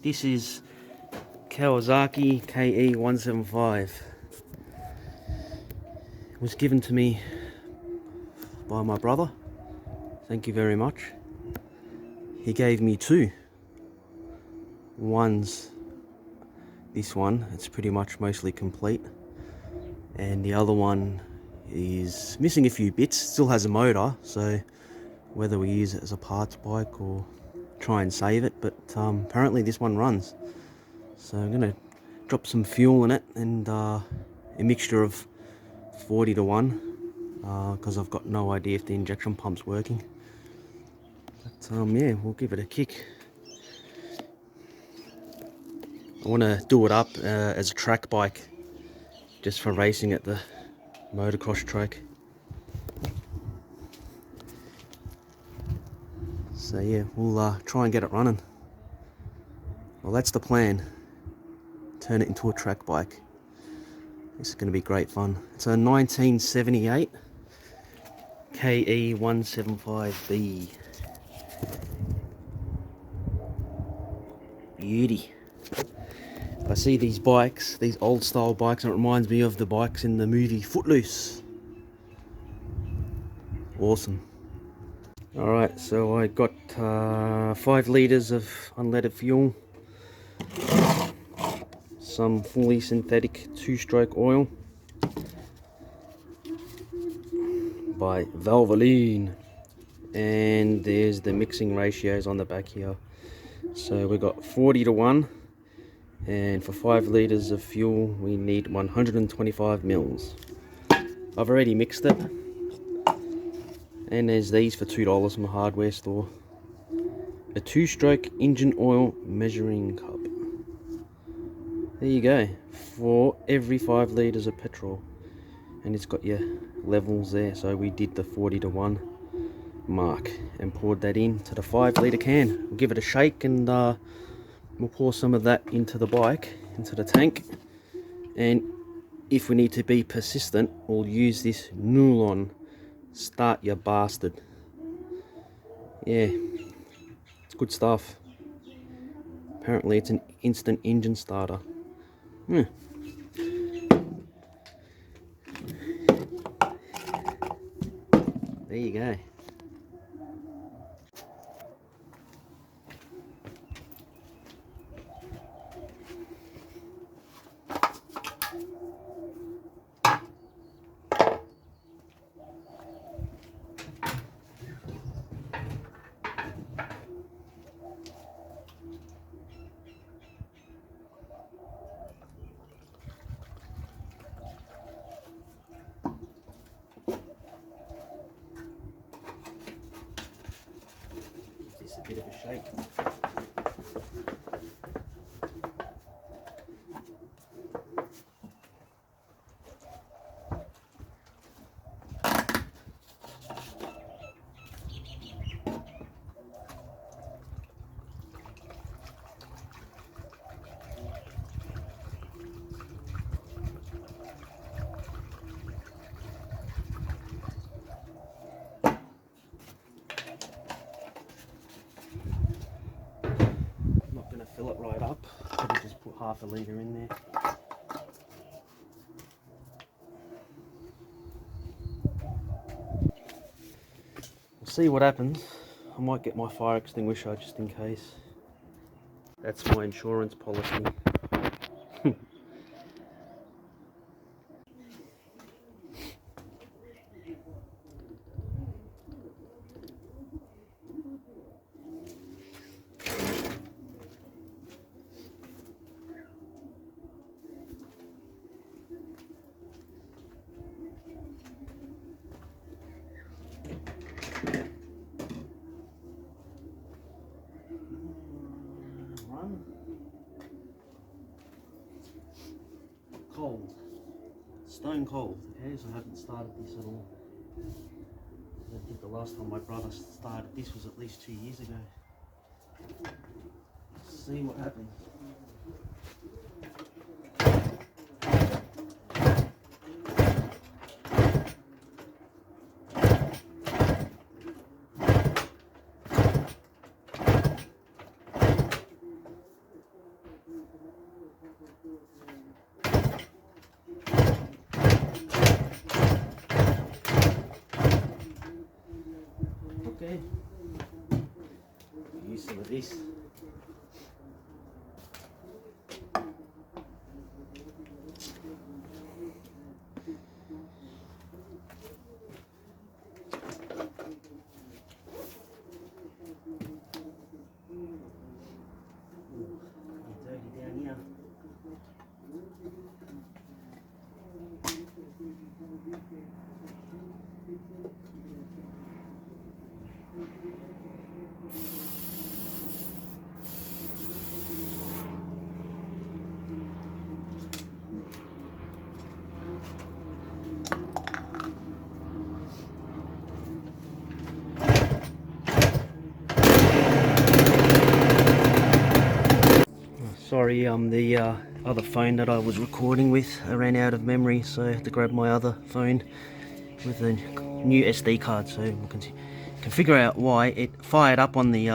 This is Kawasaki KE175. It was given to me by my brother. Thank you very much. He gave me two. One's this one, it's pretty much mostly complete. And the other one is missing a few bits, still has a motor, so whether we use it as a parts bike or try and save it, but apparently this one runs. So I'm going to drop some fuel in it and a mixture of 40 to 1 because I've got no idea if the injection pump's working. But yeah, we'll give it a kick. I want to do it up as a track bike, just for racing at the motocross track. So yeah, we'll try and get it running. Well, that's the plan. Turn it into a track bike. This is going to be great fun. It's a 1978 KE175B. Beauty. I see these bikes, these old style bikes, and it reminds me of the bikes in the movie Footloose. Awesome. Alright, so I got 5 litres of unleaded fuel, some fully synthetic 2-stroke oil by Valvoline, and there's the mixing ratios on the back here. So we got 40 to 1, and for 5 litres of fuel we need 125 mils. I've already mixed it. And there's these for $2 from the hardware store. A 2-stroke engine oil measuring cup. There you go, for every 5 litres of petrol. And it's got your levels there, so we did the 40 to 1 mark and poured that into the 5 litre can. We'll give it a shake and we'll pour some of that into the bike, into the tank. And if we need to be persistent, we'll use this Nulon Start Your Bastard. Yeah, it's good stuff. Apparently it's an instant engine starter. There you go. A bit of a shake. Fill it right up. Probably just put half a litre in there. We'll see what happens. I might get my fire extinguisher just in case. That's my insurance policy. Cold, stone cold. Okay, so I haven't started this at all. I think the last time my brother started this was at least 2 years ago. Let's see what happens. with this. Dirty down here. Sorry, the other phone that I was recording with, I ran out of memory, so I had to grab my other phone with a new SD card, so we can figure out why it fired up on the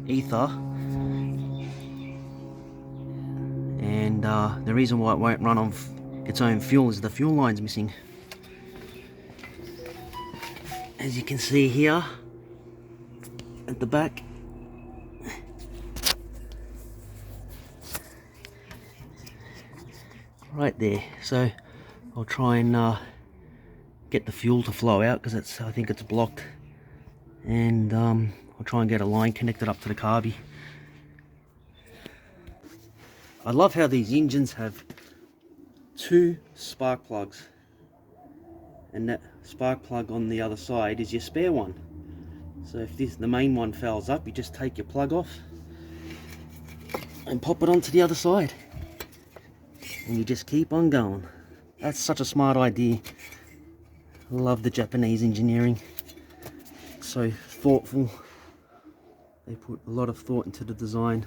ether, and the reason why it won't run on its own fuel is the fuel line's missing. As you can see here at the back, right there. So I'll try and get the fuel to flow out, because I think it's blocked, and I'll try and get a line connected up to the carby. I love how these engines have 2 spark plugs, and that spark plug on the other side is your spare one. So if the main one fouls up, you just take your plug off and pop it onto the other side, and you just keep on going. That's such a smart idea. I love the Japanese engineering. So thoughtful. They put a lot of thought into the design.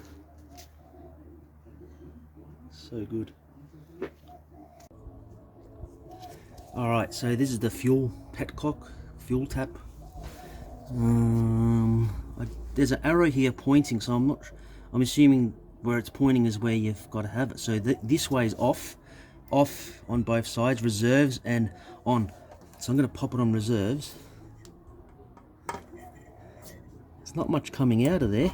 So good. Alright, so this is the fuel petcock, fuel tap. There's an arrow here pointing, so I'm assuming where it's pointing is where you've got to have it. So this way is off on both sides, reserves and on. So I'm going to pop it on reserves. There's not much coming out of there.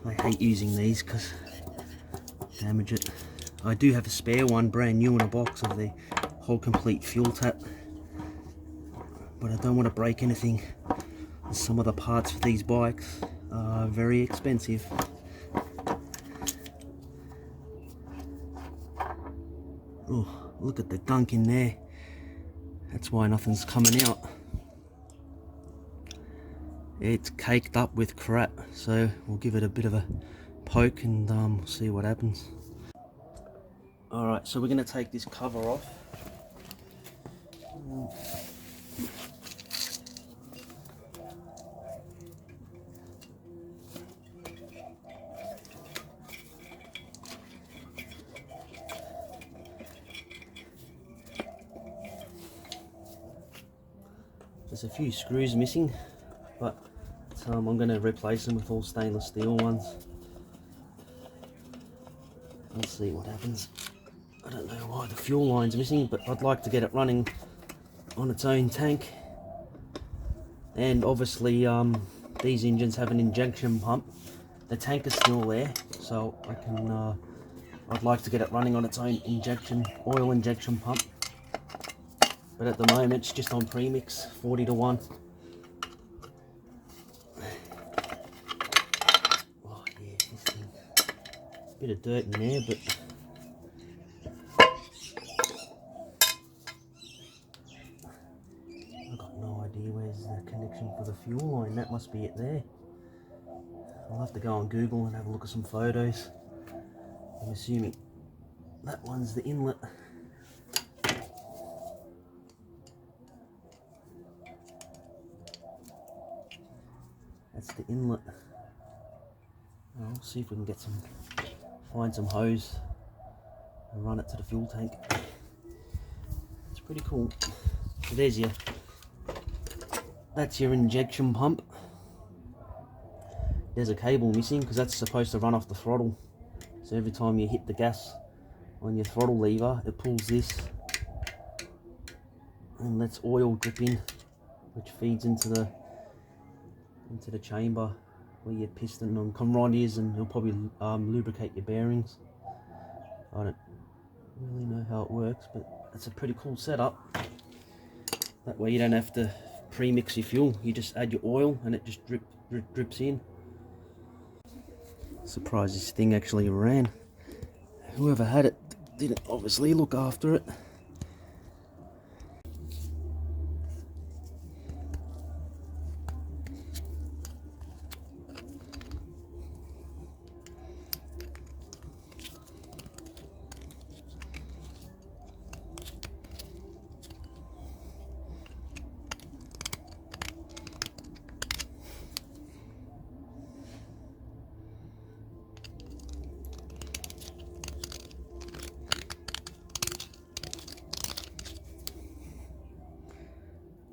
I hate using these because damage it. I do have a spare one, brand new in a box, of the whole complete fuel tap, but I don't want to break anything. Some of the parts for these bikes are very expensive. Oh, look at the gunk in there. That's why nothing's coming out. It's caked up with crap, so we'll give it a bit of a poke and see what happens. Alright, so we're going to take this cover off. There's a few screws missing, but I'm going to replace them with all stainless steel ones. We'll see what happens. I don't know why the fuel line's missing, but I'd like to get it running on its own tank. And obviously these engines have an injection pump. The tank is still there, so I'd like to get it running on its own oil injection pump. But at the moment it's just on premix, 40:1. Oh yeah, this thing. Bit of dirt in there, but I've got no idea where's the connection for the fuel line. That must be it there. I'll have to go on Google and have a look at some photos. I'm assuming that one's the inlet. That's the inlet. I'll see if we can find some hose and run it to the fuel tank. It's pretty cool. So that's your injection pump. There's a cable missing because that's supposed to run off the throttle. So every time you hit the gas on your throttle lever, it pulls this and lets oil drip in, which feeds into the chamber where your piston and rod is, and it'll probably lubricate your bearings. I don't really know how it works, but it's a pretty cool setup. That way you don't have to pre-mix your fuel, you just add your oil and it just drips in. Surprised this thing actually ran. Whoever had it didn't obviously look after it.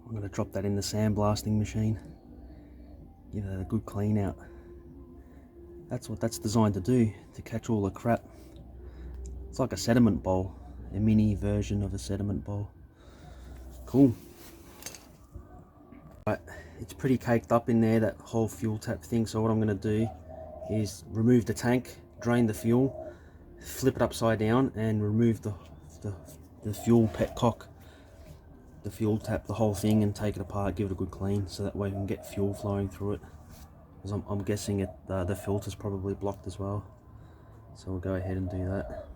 I'm going to drop that in the sandblasting machine, give it a good clean out. That's what that's designed to do, to catch all the crap. It's like a sediment bowl, a mini version of a sediment bowl. Cool. Right, it's pretty caked up in there, that whole fuel tap thing, so what I'm going to do is remove the tank, drain the fuel, flip it upside down and remove the fuel petcock, the fuel tap, the whole thing, and take it apart, give it a good clean, so that way we can get fuel flowing through it. Because I'm guessing the filter's probably blocked as well, so we'll go ahead and do that.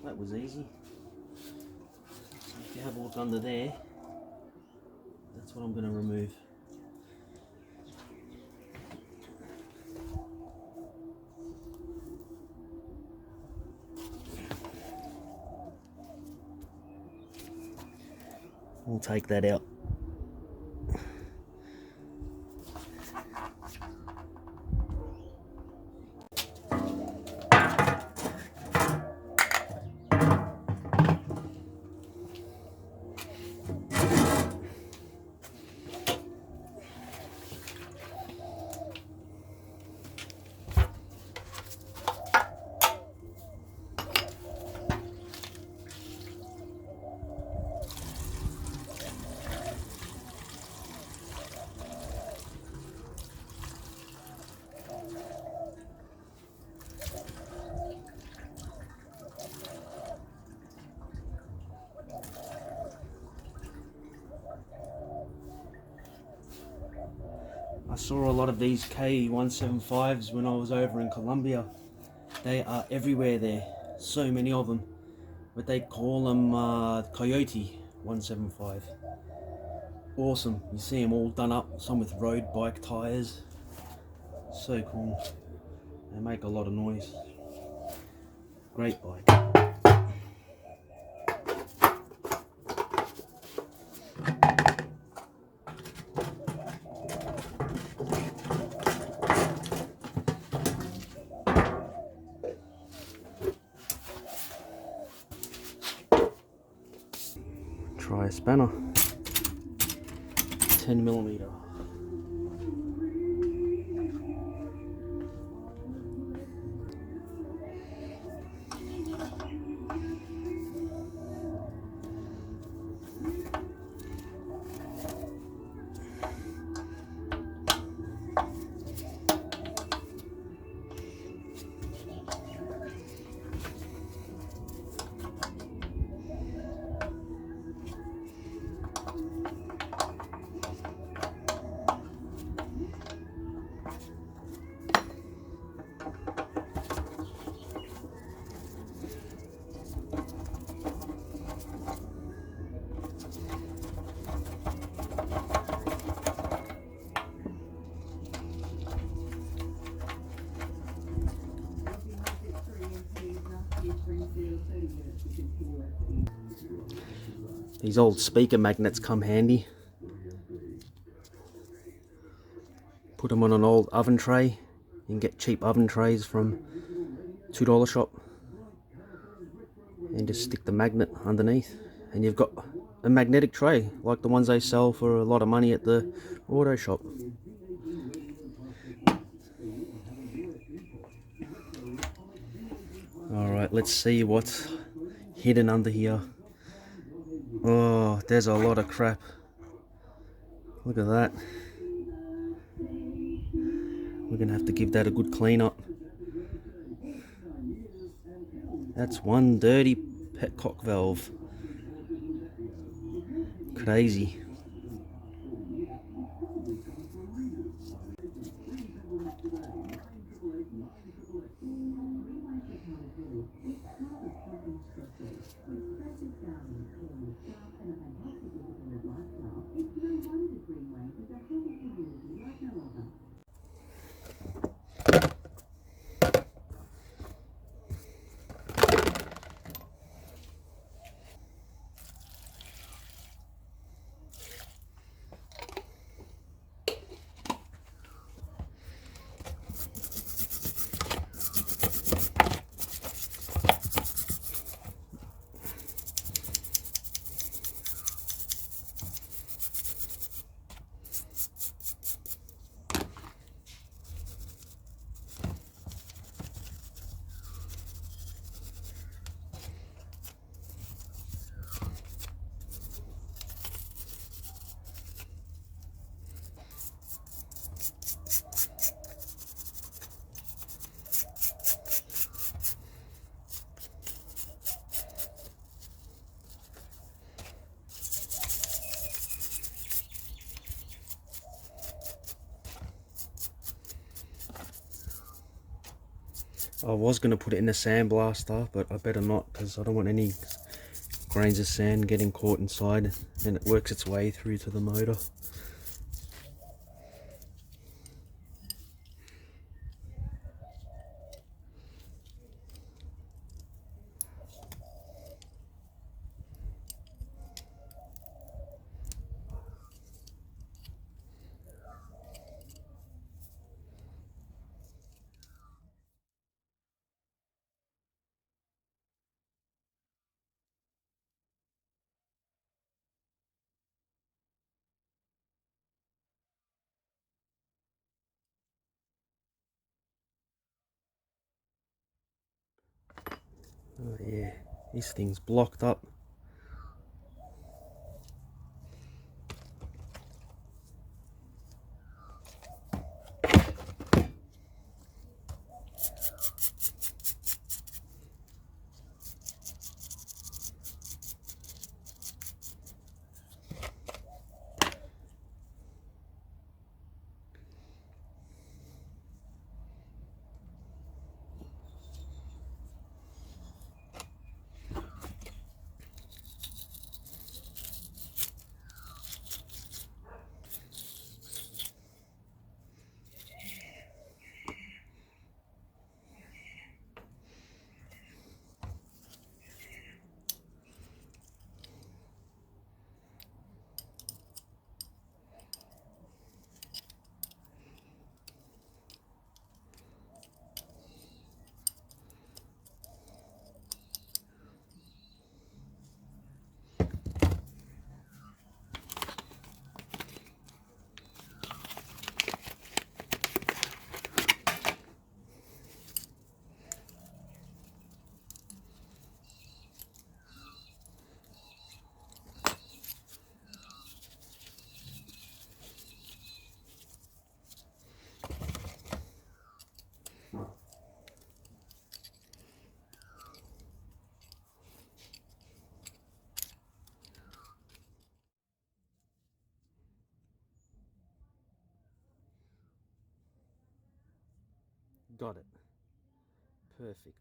That was easy. So if you have a look under there, that's what I'm going to remove. We'll take that out. I saw a lot of these KE175s when I was over in Colombia. They are everywhere there, so many of them. But they call them Coyote 175. Awesome, you see them all done up, some with road bike tires. So cool. They make a lot of noise. Great bike. Try a spanner, 10mm. These old speaker magnets come handy. Put them on an old oven tray. You can get cheap oven trays from $2 shop. And just stick the magnet underneath. And you've got a magnetic tray, like the ones they sell for a lot of money at the auto shop. Alright, let's see what's hidden under here. Oh, there's a lot of crap. Look at that. We're gonna have to give that a good clean up. That's one dirty petcock valve. Crazy. I was going to put it in a sandblaster, but I better not, because I don't want any grains of sand getting caught inside and it works its way through to the motor. Oh yeah, this thing's blocked up. Got it. Perfect.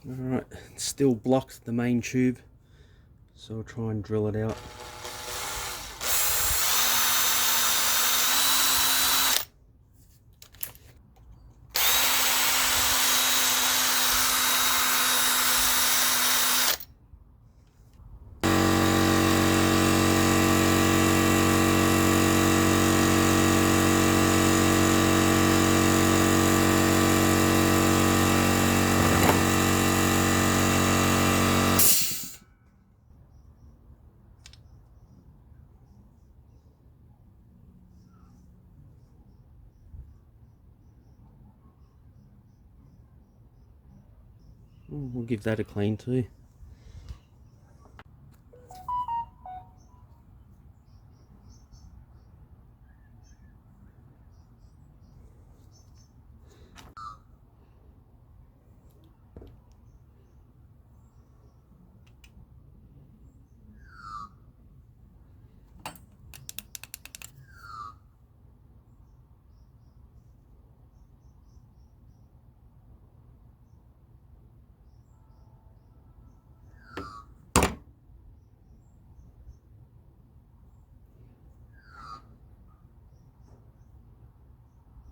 Alright, it's still blocked, the main tube, so I'll try and drill it out. We'll give that a clean too.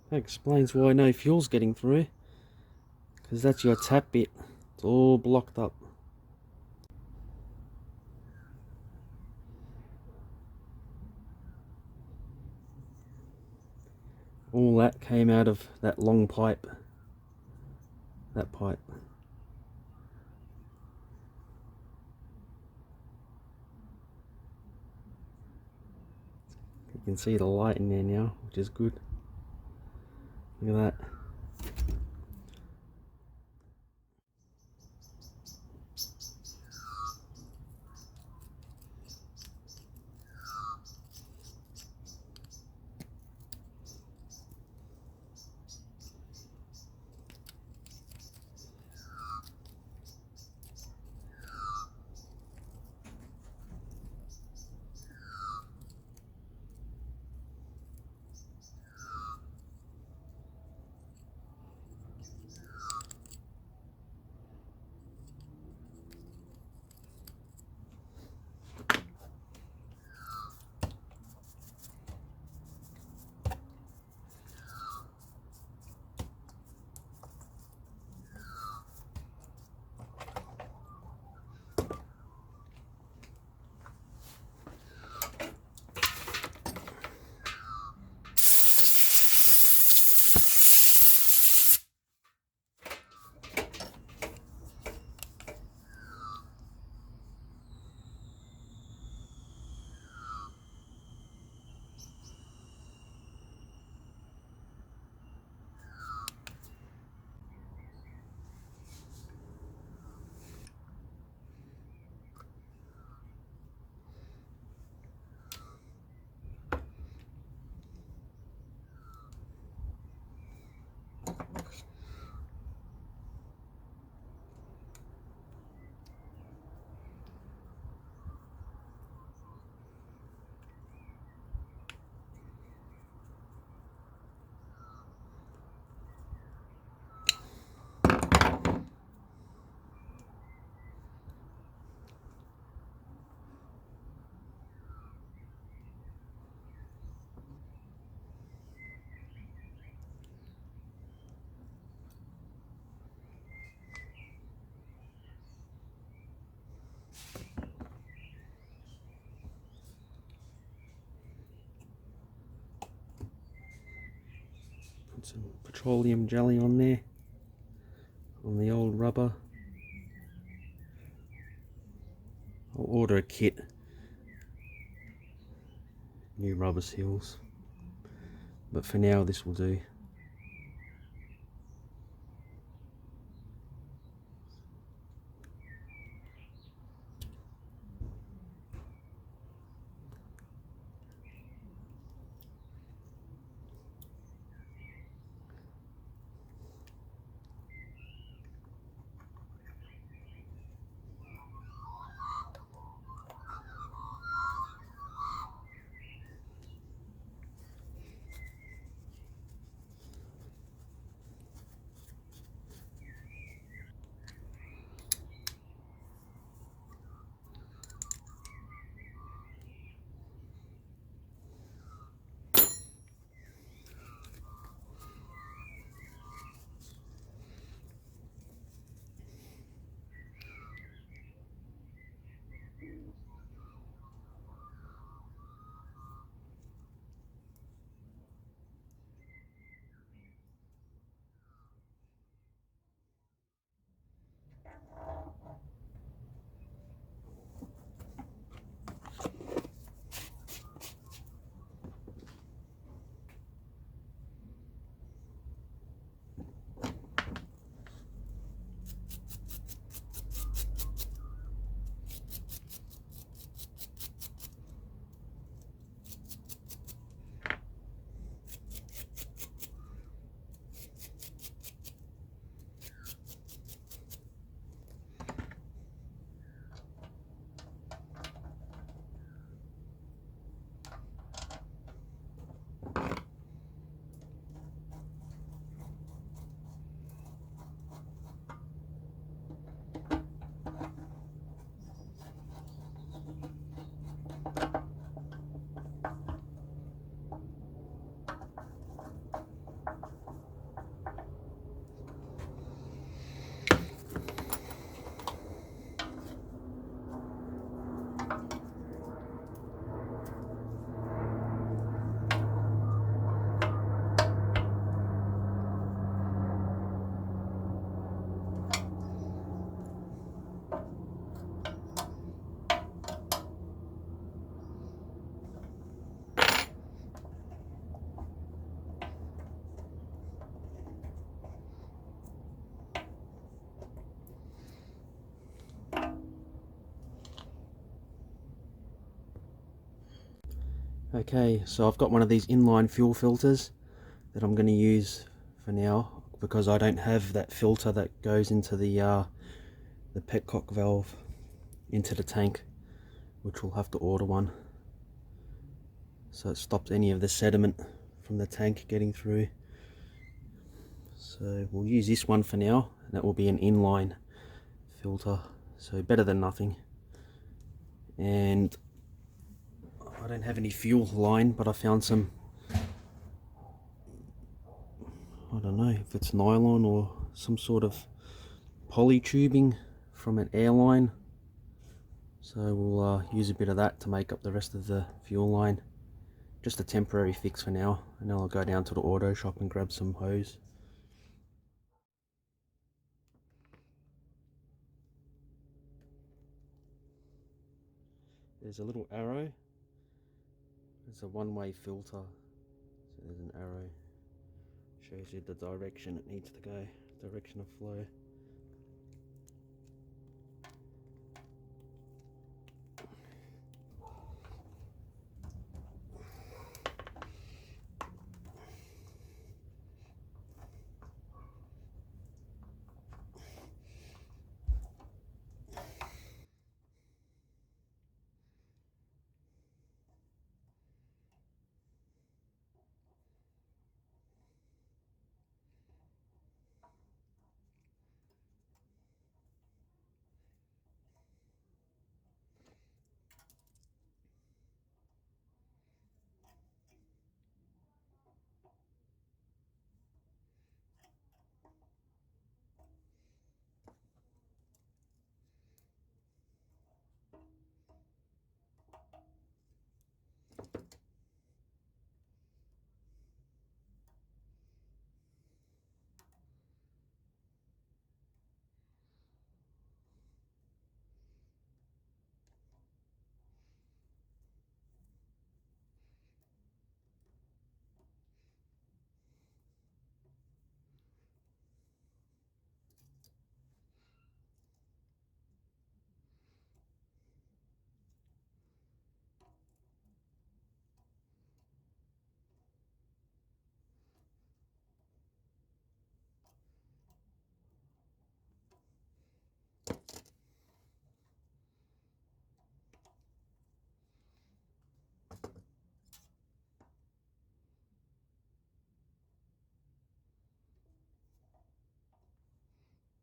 That explains why no fuel's getting through, because that's your tap bit. It's all blocked up. All that came out of that long pipe. That pipe. You can see the light in there now, which is good. Look at that. Put some petroleum jelly on there, on the old rubber. I'll order a kit. New rubber seals. But for now this will do. Okay, so I've got one of these inline fuel filters that I'm going to use for now, because I don't have that filter that goes into the petcock valve into the tank, which we'll have to order one, so it stops any of the sediment from the tank getting through. So we'll use this one for now, and that will be an inline filter, so better than nothing. And I don't have any fuel line, but I found some, I don't know if it's nylon or some sort of poly tubing from an airline. So we'll use a bit of that to make up the rest of the fuel line. Just a temporary fix for now, and then I'll go down to the auto shop and grab some hose. There's a little arrow. It's a one-way filter, so there's an arrow. Shows you the direction it needs to go, direction of flow.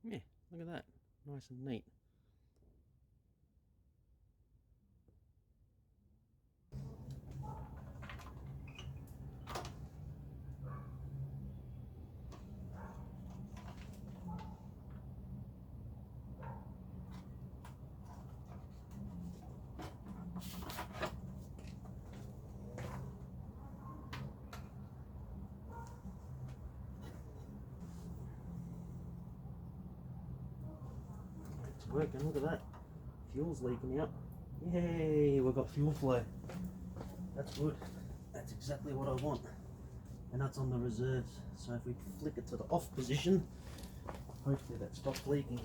Yeah, look at that, nice and neat. It's working, look at that. Fuel's leaking out. Yay, we've got fuel flow. That's good. That's exactly what I want. And that's on the reserves. So if we flick it to the off position, hopefully that stops leaking.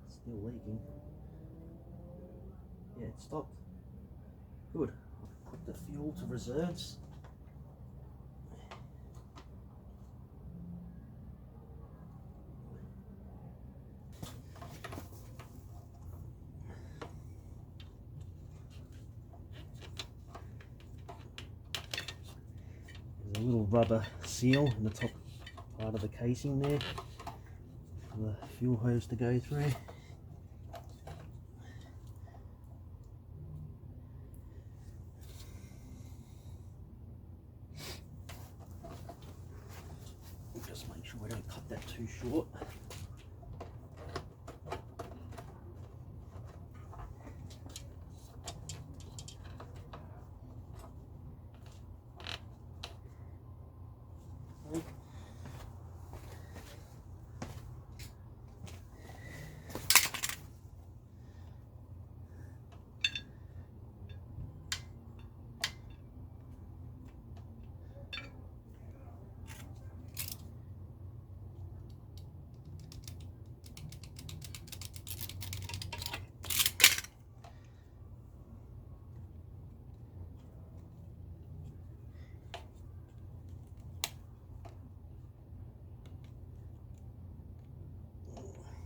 Still leaking. Yeah, it stopped. Good. Put the fuel to reserves. There's a little rubber seal in the top part of the casing there for the fuel hose to go through. Just make sure we don't cut that too short.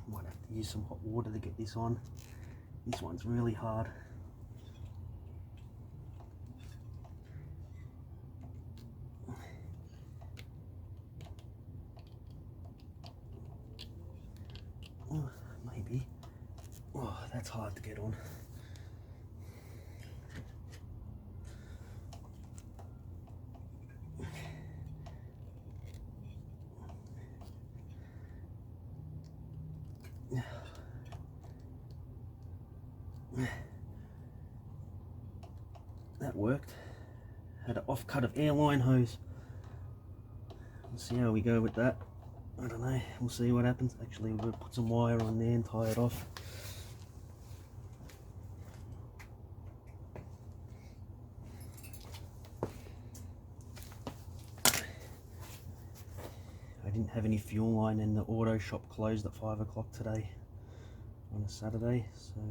Might have to use some hot water to get this on. This one's really hard. Oh, maybe. Oh, that's hard to get on. That worked. Had an off-cut of airline hose. We'll see how we go with that. I don't know. We'll see what happens. Actually, we'll put some wire on there and tie it off. I didn't have any fuel line and the auto shop closed at 5 o'clock today on a Saturday, so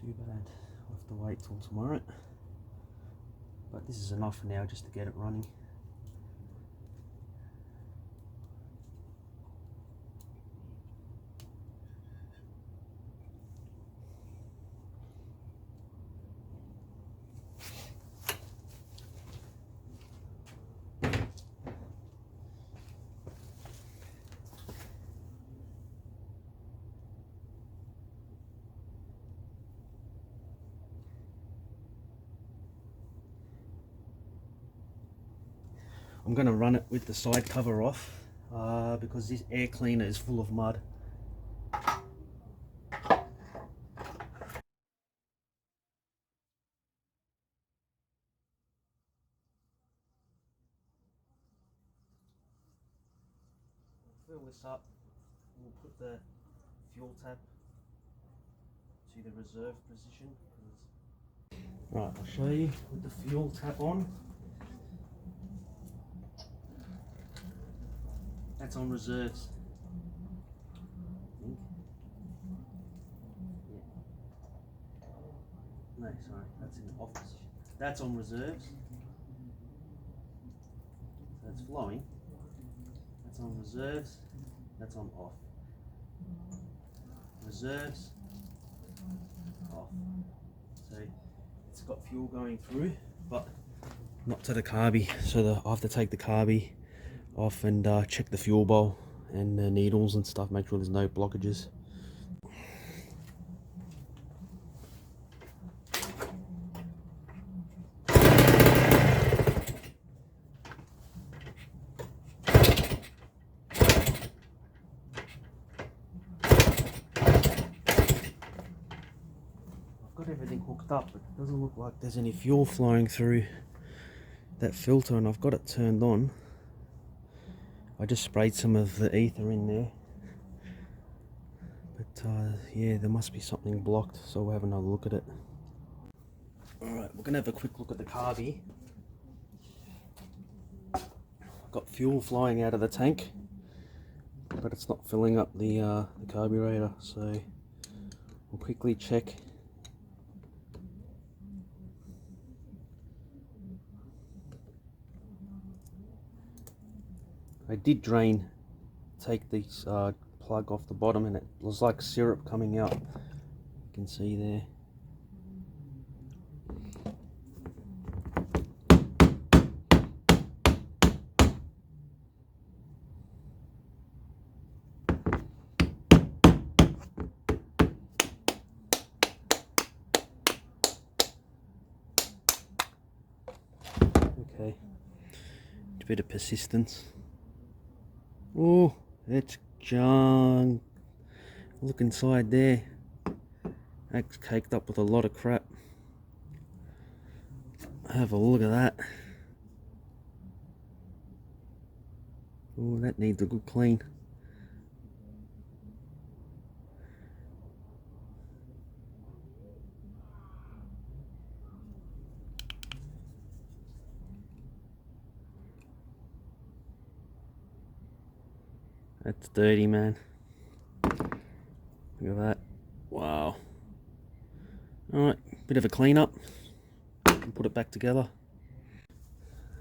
too bad. I'll have to wait till tomorrow. But this is enough for now just to get it running. I'm going to run it with the side cover off because this air cleaner is full of mud. Fill this up, we'll put the fuel tap to the reserve position. Right, I'll show you with the fuel tap on. That's on reserves. I think. Yeah. No, sorry, that's in off position. That's on reserves. So it's flowing. That's on reserves. That's on off. Reserves. Off. So it's got fuel going through, but not to the carby. So I have to take the carby off and check the fuel bowl and the needles and stuff, make sure there's no blockages. I've got everything hooked up, but it doesn't look like there's any fuel flowing through that filter, and I've got it turned on. I just sprayed some of the ether in there, but yeah, there must be something blocked, so we'll have another look at it. Alright, we're going to have a quick look at the carby. I've got fuel flowing out of the tank, but it's not filling up the carburetor, so we'll quickly check. I did take this plug off the bottom, and it was like syrup coming out. You can see there. Okay, a bit of persistence. Oh, that's junk. Look inside there. That's caked up with a lot of crap. Have a look at that. Oh, that needs a good clean. That's dirty, man. Look at that. Wow. Alright, bit of a clean up. And put it back together.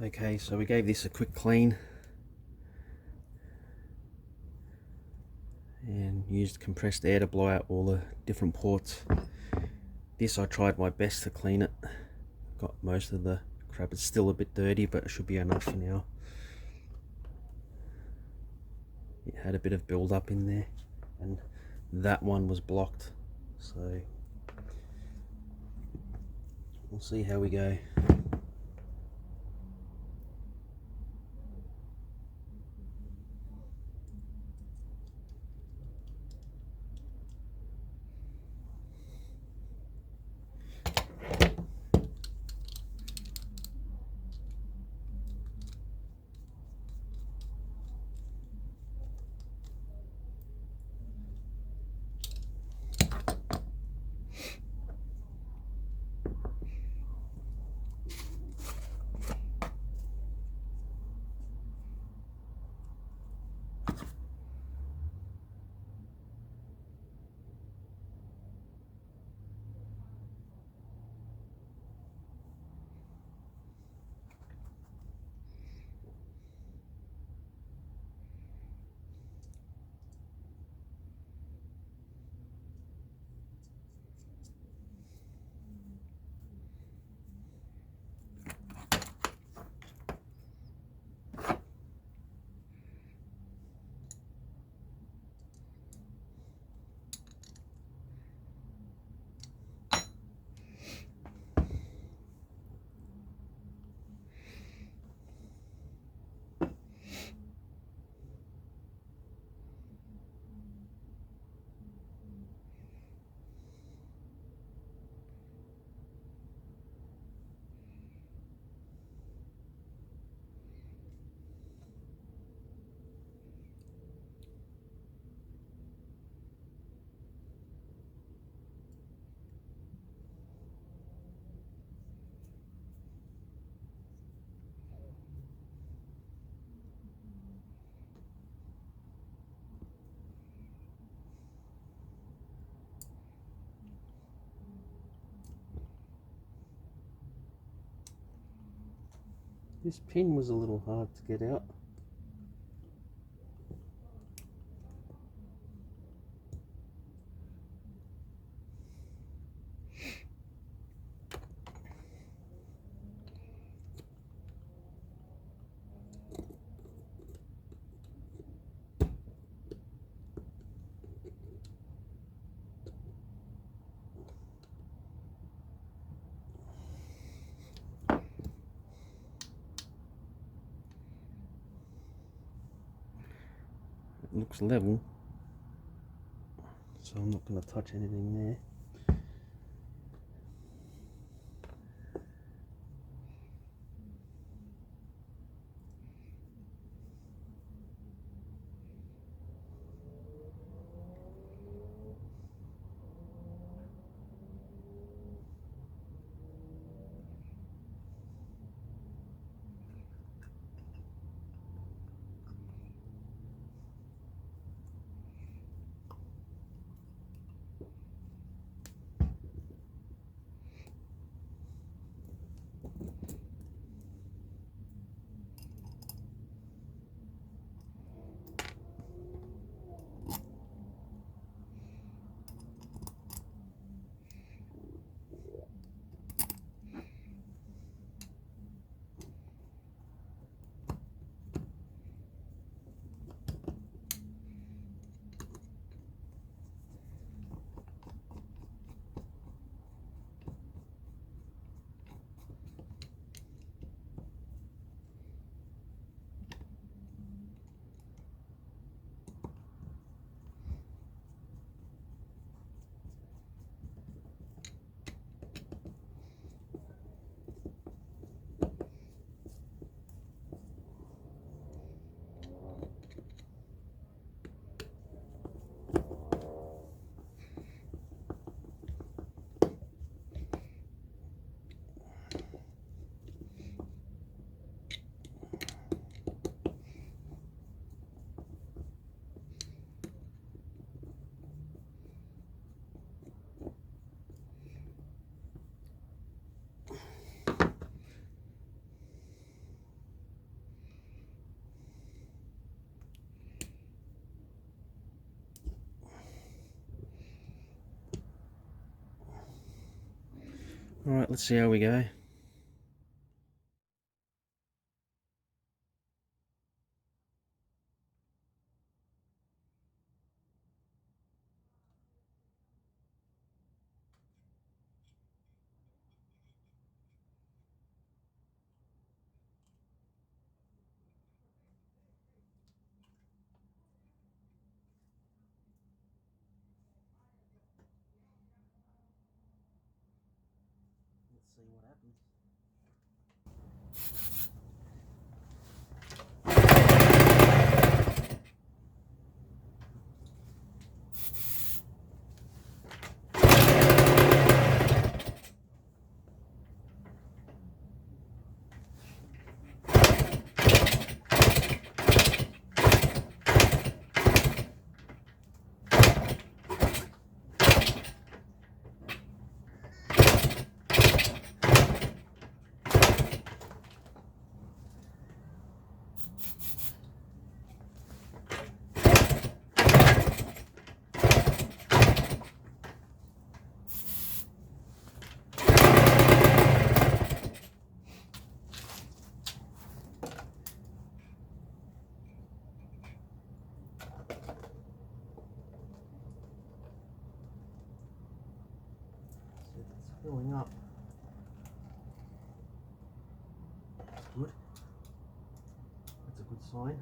Okay, so we gave this a quick clean. used compressed air to blow out all the different ports. This I tried my best to clean it. Got most of the crap. It's still a bit dirty, but it should be enough for now. It had a bit of build up in there, and that one was blocked, so we'll see how we go. This pin was a little hard to get out. It looks level, so I'm not going to touch anything there. Alright, let's see how we go. Let's see what happens. It's filling up. That's good. That's a good sign.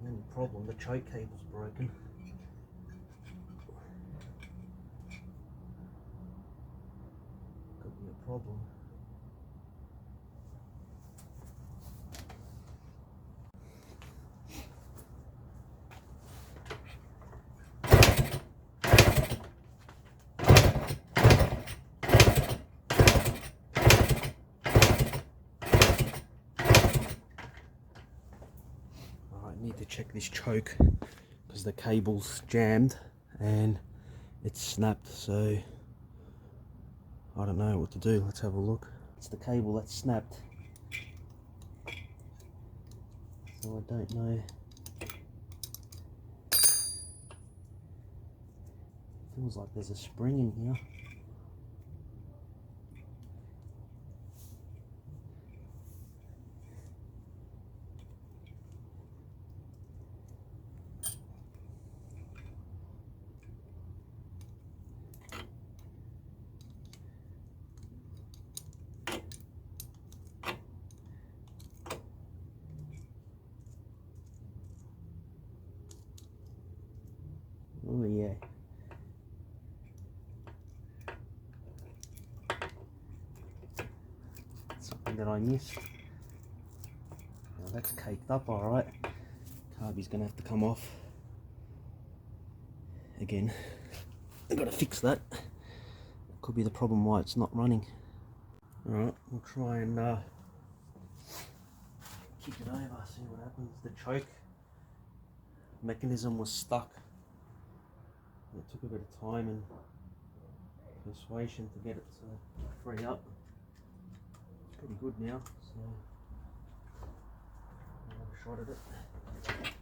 The only problem, the choke cable's broken. Could be a problem. Need to check this choke because the cable's jammed and it's snapped, so I don't know what to do. Let's have a look. It's the cable that's snapped, so I don't know. Feels like there's a spring in here. Oh yeah. Something that I missed. Now that's caked up alright. Carby's gonna have to come off. Again. I've got to fix that. Could be the problem why it's not running. Alright, we'll try and kick it over, see what happens. The choke mechanism was stuck. It took a bit of time and persuasion to get it to free up. It's pretty good now, so I'll have a shot at it.